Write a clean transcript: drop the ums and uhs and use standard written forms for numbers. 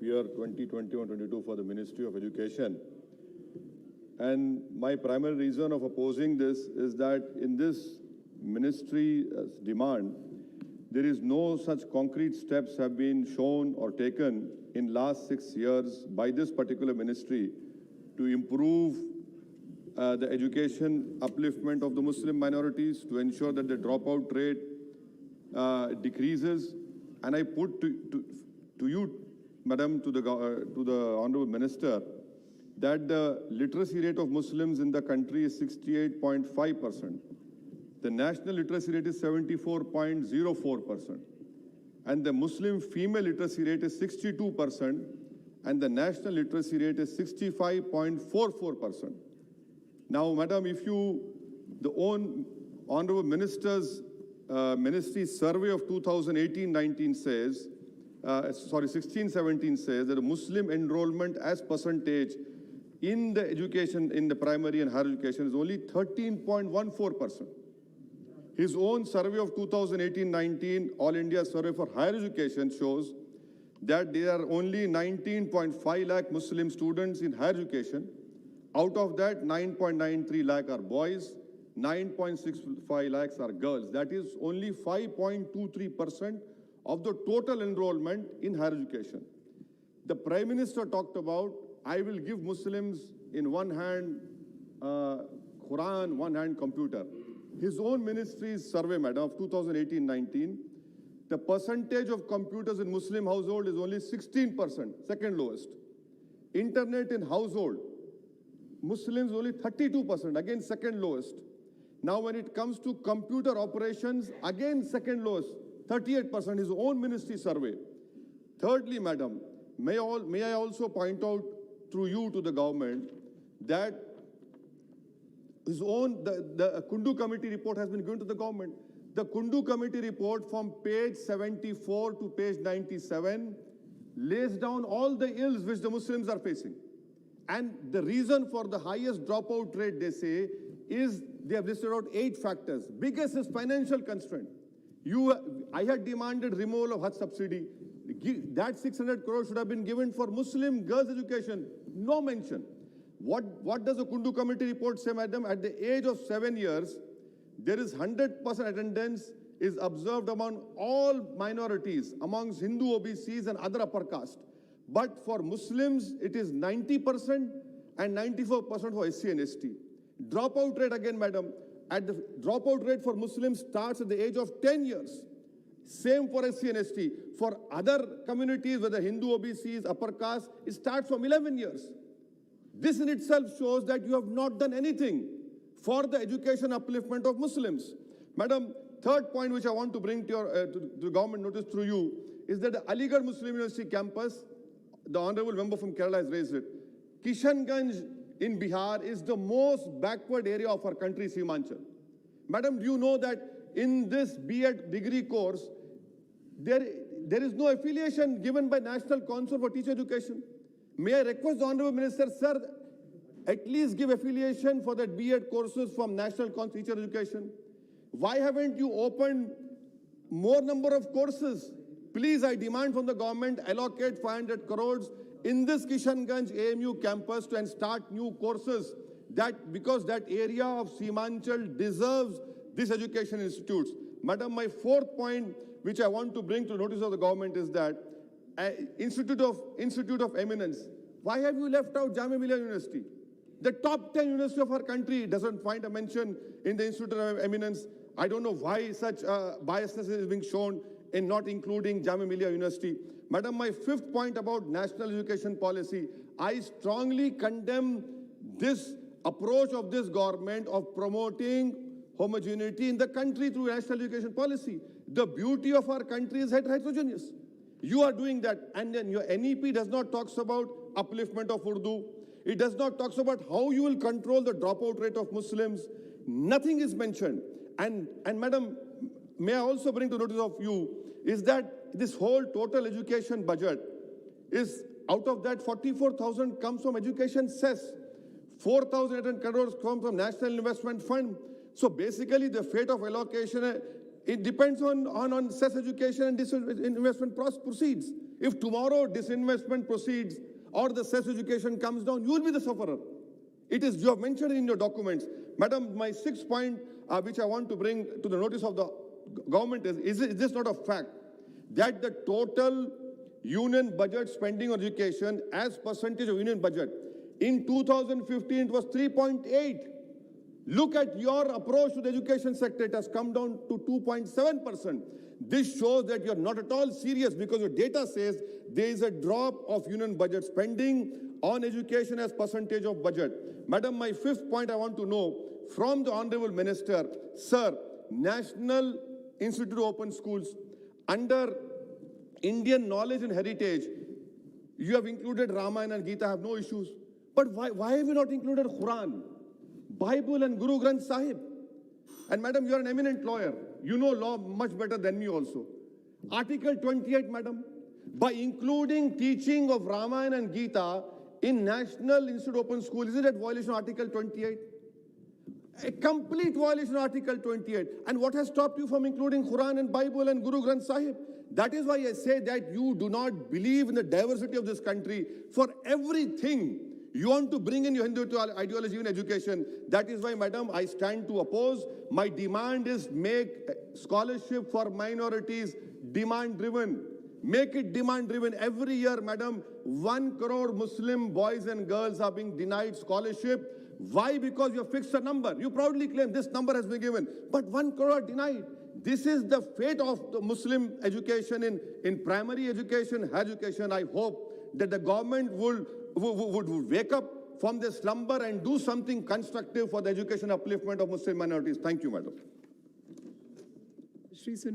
year 2021-22 for the Ministry of Education. And my primary reason of opposing this is that in this ministry's demand, there is no such concrete steps have been shown or taken in last 6 years by this particular ministry to improve the education upliftment of the Muslim minorities, to ensure that the dropout rate decreases. And I put to you, Madam, to the Honorable Minister, that the literacy rate of Muslims in the country is 68.5%. The national literacy rate is 74.04%. And the Muslim female literacy rate is 62%. And the national literacy rate is 65.44%. Now, Madam, if the Honorable Minister's Ministry survey of 2018-19 says, 16-17 says that the Muslim enrollment as percentage in the education, in the primary and higher education is only 13.14%. His own survey of 2018-19, All India Survey for Higher Education, shows that there are only 19.5 lakh Muslim students in higher education. Out of that, 9.93 lakh are boys, 9.65 lakhs are girls. That is only 5.23% of the total enrollment in higher education. The Prime Minister talked about, I will give Muslims in one hand Quran, one hand computer. His own ministry's survey, Madam, of 2018-19, the percentage of computers in Muslim household is only 16%, second lowest. Internet in household, Muslims only 32%, again second lowest. Now when it comes to computer operations, again second lowest, 38%, his own ministry survey. Thirdly, Madam, may I also point out through you to the government that his own, the Kundu Committee report has been given to the government. The Kundu Committee report from page 74 to page 97 lays down all the ills which the Muslims are facing. And the reason for the highest dropout rate, they say, is they have listed out 8 factors. Biggest is financial constraint. I had demanded removal of Hajj subsidy. That 600 crores should have been given for Muslim girls' education. No mention. What does the Kundu Committee report say, Madam? At the age of 7 years, there is 100% attendance is observed among all minorities, amongst Hindu OBCs and other upper caste. But for Muslims, it is 90% and 94% for SC and ST. Dropout rate again, Madam. At the dropout rate for Muslims starts at the age of 10 years. Same for SC and ST. For other communities, whether Hindu OBCs, upper caste, it starts from 11 years. This in itself shows that you have not done anything for the education upliftment of Muslims. Madam, third point which I want to bring to the government notice through you is that the Aligarh Muslim University campus, the Honorable Member from Kerala has raised it. Kishanganj in Bihar is the most backward area of our country, Simanchal. Madam, do you know that in this B.Ed degree course, there is no affiliation given by National Council for Teacher Education? May I request the Honorable Minister, sir, at least give affiliation for the B.Ed courses from National Council for Teacher Education? Why haven't you opened more number of courses? Please, I demand from the government, allocate 500 crores in this Kishanganj AMU campus and start new courses, because that area of Simanchal deserves these education institutes. Madam, my fourth point, which I want to bring to notice of the government, is that Institute of Eminence. Why have you left out Jamia Millia University? The top 10 university of our country doesn't find a mention in the Institute of Eminence. I don't know why such biasness is being shown in not including Jamia Millia University. Madam, my fifth point about national education policy, I strongly condemn this approach of this government of promoting homogeneity in the country through national education policy. The beauty of our country is heterogeneous. You are doing that, and then your NEP does not talk about upliftment of Urdu. It does not talk about how you will control the dropout rate of Muslims. Nothing is mentioned. And Madam, may I also bring to notice of you is that this whole total education budget is, out of that 44,000 comes from education cess. 4,800 crores come from National Investment Fund. So basically the fate of allocation, it depends on cess education and this investment proceeds. If tomorrow disinvestment proceeds or the cess education comes down, you will be the sufferer. You have mentioned in your documents. Madam, my sixth point, which I want to bring to the notice of the government is this not a fact that the total union budget spending on education as percentage of union budget in 2015 it was 3.8. Look at your approach to the education sector. It has come down to 2.7%. This shows that you're not at all serious because your data says there is a drop of union budget spending on education as percentage of budget. Madam, my fifth point I want to know from the Honorable Minister, sir, National Institute of Open Schools, under Indian Knowledge and Heritage, you have included Ramayana and Gita, I have no issues. But why have you not included Quran, Bible and Guru Granth Sahib? And madam, you are an eminent lawyer. You know law much better than me also. Article 28, madam, by including teaching of Ramayana and Gita in National Institute Open School, is it a violation of Article 28? A complete violation of Article 28. And what has stopped you from including Quran and Bible and Guru Granth Sahib? That is why I say that you do not believe in the diversity of this country. For everything, you want to bring in your Hindu ideology in education. That is why, madam, I stand to oppose. My demand is make scholarship for minorities demand-driven. Make it demand-driven. Every year, madam, 1 crore Muslim boys and girls are being denied scholarship. Why? Because you have fixed a number. You proudly claim this number has been given, but 1 crore are denied. This is the fate of the Muslim education in primary education, higher education. I hope that the government would wake up from their slumber and do something constructive for the education upliftment of Muslim minorities. Thank you, madam. Shri Sunil.